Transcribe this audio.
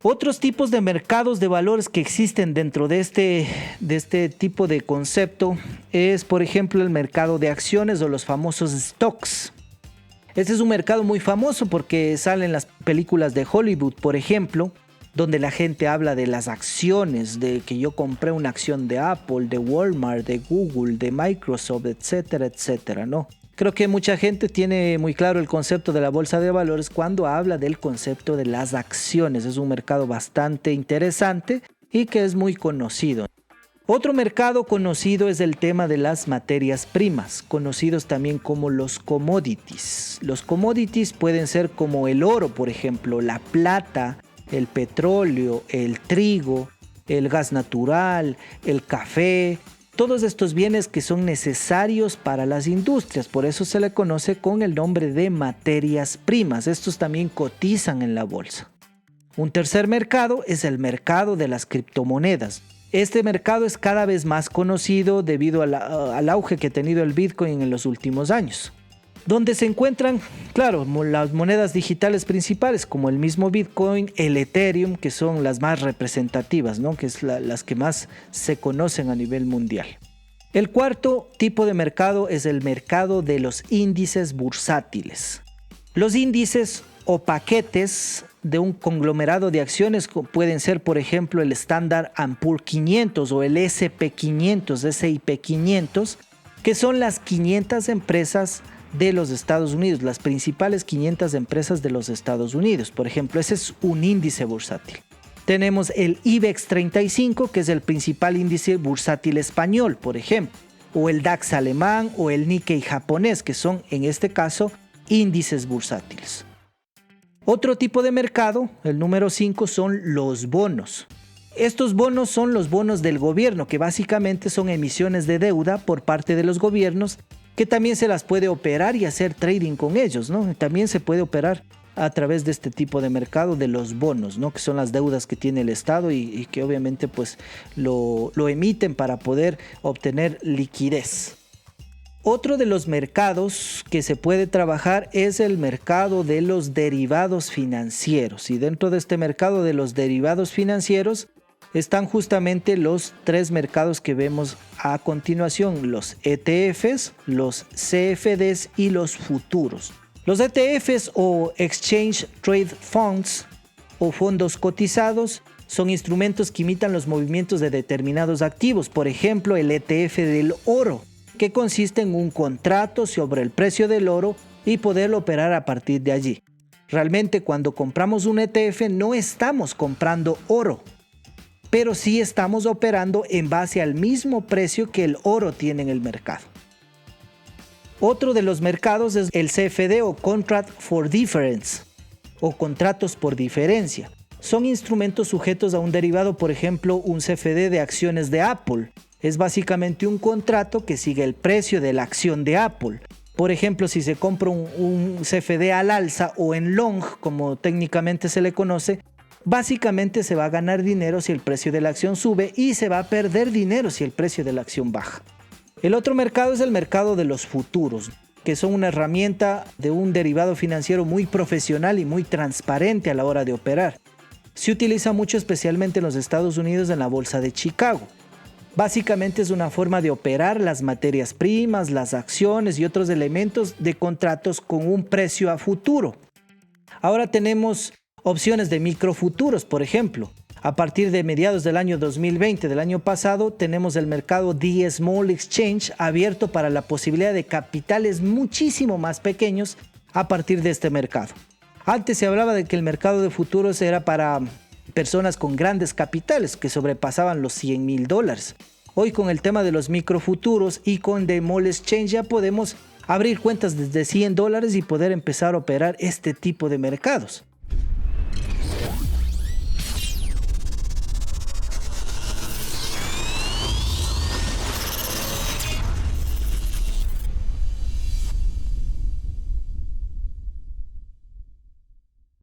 Otros tipos de mercados de valores que existen dentro de este tipo de concepto es, por ejemplo, el mercado de acciones o los famosos stocks. Este es un mercado muy famoso porque salen las películas de Hollywood, por ejemplo, donde la gente habla de las acciones, de que yo compré una acción de Apple, de Walmart, de Google, de Microsoft, etcétera, etcétera, ¿no? Creo que mucha gente tiene muy claro el concepto de la bolsa de valores cuando habla del concepto de las acciones. Es un mercado bastante interesante y que es muy conocido. Otro mercado conocido es el tema de las materias primas, conocidos también como los commodities. Los commodities pueden ser como el oro, por ejemplo, la plata, el petróleo, el trigo, el gas natural, el café. Todos estos bienes que son necesarios para las industrias, por eso se le conoce con el nombre de materias primas. Estos también cotizan en la bolsa. Un tercer mercado es el mercado de las criptomonedas. Este mercado es cada vez más conocido debido al auge que ha tenido el Bitcoin en los últimos años, donde se encuentran, claro, las monedas digitales principales como el mismo Bitcoin, el Ethereum, que son las más representativas, ¿no? Que es las que más se conocen a nivel mundial. El cuarto tipo de mercado es el mercado de los índices bursátiles. Los índices o paquetes de un conglomerado de acciones pueden ser, por ejemplo, el Standard & Poor's 500 o el S&P 500, S&P 500, que son las 500 empresas de los Estados Unidos, las principales 500 empresas de los Estados Unidos. Por ejemplo, ese es un índice bursátil. Tenemos el IBEX 35, que es el principal índice bursátil español, por ejemplo, o el DAX alemán o el Nikkei japonés, que son, en este caso, índices bursátiles. Otro tipo de mercado, el número 5, son los bonos. Estos bonos son los bonos del gobierno, que básicamente son emisiones de deuda por parte de los gobiernos, que también se las puede operar y hacer trading con ellos, ¿no? También se puede operar a través de este tipo de mercado de los bonos, ¿no? Que son las deudas que tiene el Estado y que obviamente pues lo emiten para poder obtener liquidez. Otro de los mercados que se puede trabajar es el mercado de los derivados financieros, y dentro de este mercado de los derivados financieros están justamente los tres mercados que vemos a continuación: los ETFs, los CFDs y los futuros. Los ETFs o Exchange Trade Funds o fondos cotizados son instrumentos que imitan los movimientos de determinados activos. Por ejemplo, el ETF del oro, que consiste en un contrato sobre el precio del oro y poderlo operar a partir de allí. Realmente, cuando compramos un ETF no estamos comprando oro, pero sí estamos operando en base al mismo precio que el oro tiene en el mercado. Otro de los mercados es el CFD o Contract for Difference o contratos por diferencia. Son instrumentos sujetos a un derivado, por ejemplo, un CFD de acciones de Apple. Es básicamente un contrato que sigue el precio de la acción de Apple. Por ejemplo, si se compra un CFD al alza o en long, como técnicamente se le conoce, básicamente se va a ganar dinero si el precio de la acción sube y se va a perder dinero si el precio de la acción baja. El otro mercado es el mercado de los futuros, que son una herramienta de un derivado financiero muy profesional y muy transparente a la hora de operar. Se utiliza mucho, especialmente en los Estados Unidos, en la bolsa de Chicago. Básicamente es una forma de operar las materias primas, las acciones y otros elementos de contratos con un precio a futuro. Ahora tenemos opciones de microfuturos, por ejemplo. A partir de mediados del año 2020, del año pasado, tenemos el mercado The Small Exchange abierto para la posibilidad de capitales muchísimo más pequeños a partir de este mercado. Antes se hablaba de que el mercado de futuros era para personas con grandes capitales que sobrepasaban los $100,000. Hoy, con el tema de los microfuturos y con The Small Exchange, ya podemos abrir cuentas desde $100 y poder empezar a operar este tipo de mercados.